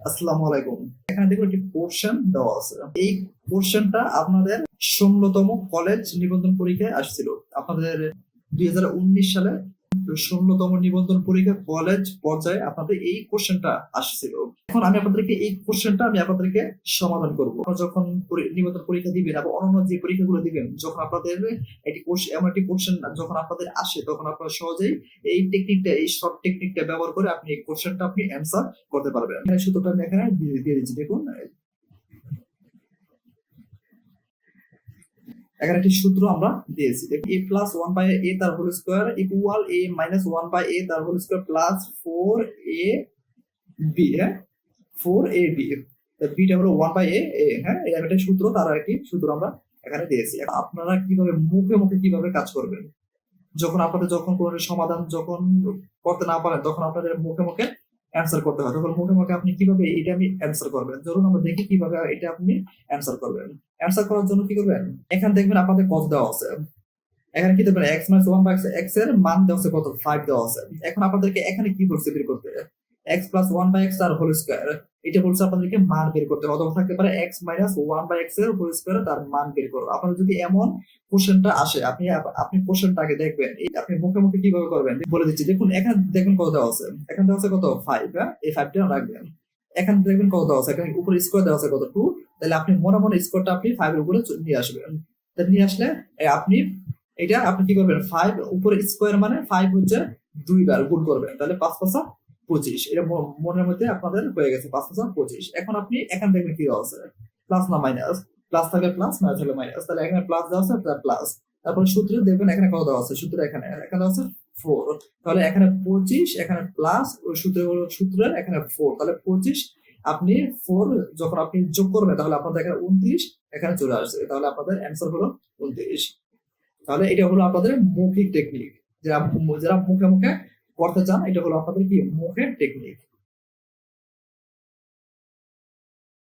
আসসালামু আলাইকুম। এখানে দেখুন একটি পোর্শন দেওয়া আছে। এই পোর্শনটা আপনাদের ১৬তম কলেজ নিবন্ধন পরীক্ষায় আসছিল। আপনাদের ২০১৯ সালে ১৬তম নিবন্ধন পরীক্ষা কলেজ পর্যায়ে আপনাদের এই কোশ্চেনটা আসছিল। এখন আমি আপনাদেরকে এই কোশ্চেনটা সমাধান করব। আপনারা যখন নিবন্ধন পরীক্ষা দিবেন এবং অন্যান্য যে পরীক্ষাগুলো দিবেন, যখন আপনাদের এমন একটি কোশ্চেন যখন আপনাদের আসে, তখন আপনারা সহজেই এই শর্ট টেকনিকটা ব্যবহার করে আপনি এই কোশ্চেনটা অ্যান্সার করতে পারবেন। এখানে সূত্রটা আমি এখানে দিয়ে দিচ্ছি। দেখুন, এখানে একটি সূত্র আমরা দিয়েছি। a plus one by a তার whole square equal a minus one by a তার হোল স্কোয়ার প্লাস 4ab। হ্যাঁ, 4ab, বিটা হলো 1/a। হ্যাঁ, এটা একটা সূত্র, তার একটি সূত্র আমরা এখানে দিয়েছি। আপনারা কিভাবে মুখে মুখে কিভাবে কাজ করবেন, যখন কোনো সমাধান যখন করতে না পারেন, তখন আপনাদের মুখে মুখে অ্যান্সার করতে হয়। তখন মুখে মুখে আপনি কিভাবে এটা আমি অ্যান্সার করবেন, ধরুন আমরা দেখি কিভাবে এটা আপনি অ্যান্সার করবেন। অ্যান্সার করার জন্য কি করবেন, এখানে দেখবেন আপনাদের কত দেওয়া আছে। এখানে কি দেবেন, x minus one by X এর মান দেওয়া আছে কত, 5 দেওয়া আছে। এখন আপনাদেরকে এখানে কি বলছে বের করতে, x plus one by X তার হোল স্কোয়ার, এটা বলছে আপনাদেরকে মান বের করতে। অথবা থাকতে পারে x minus one by X এর হোল স্কোয়ার তার মান বের করো। আপনার যদি এমন কোশ্চেনটা আসে, আপনি কোশ্চেনটা আগে দেখবেন, আপনি মুখে মুখে কিভাবে করবেন বলে দিচ্ছি। দেখুন, এখানে দেখবেন কত দেওয়া আছে। এখানে দেওয়া আছে কত, 5। হ্যাঁ, এই 5টা রাখবেন। এখানে দেখবেন কত দেওয়া আছে, এখানে উপরে স্কোয়ার দেওয়া আছে কত, 2। তাহলে আপনি মনে মনে স্কোয়ারটা আপনি 5 এর উপরে নিয়ে আসবেন। নিয়ে আসলে আপনি কি করবেন, 5 উপরে স্কোয়ার মানে 5 হচ্ছে 2 বার গুণ করবেন, তাহলে 5 5 25। এটা মনের মধ্যে আপনাদের হয়ে গেছে, 5 5 25। এখন আপনি এখানে দেখবেন কি দেওয়া আছে, প্লাস না মাইনাস, প্লাস থাকলে প্লাস, মাইনাস থাকলে মাইনাস। তাহলে এখানে প্লাস দেওয়া আছে, প্লাস। তারপরে সূত্রে দেখবেন এখানে কত দেওয়া আছে, সূত্র এখানে দেওয়া আছে 4। তাহলে এখানে 25, এখানে প্লাস, ওই সূত্রের এখানে 4, তাহলে 25। আপনি 4 যখন আপনি যোগ করবেন, তাহলে আপনাদের এখানে 29 এখানে চলে আসছে। তাহলে আপনাদের অ্যান্সার হলো 29। তাহলে এটা হলো আপনাদের মৌখিক টেকনিক। যারা মুখে মুখে করতে চান, এটা হলো আপনাদের কি মুখের টেকনিক।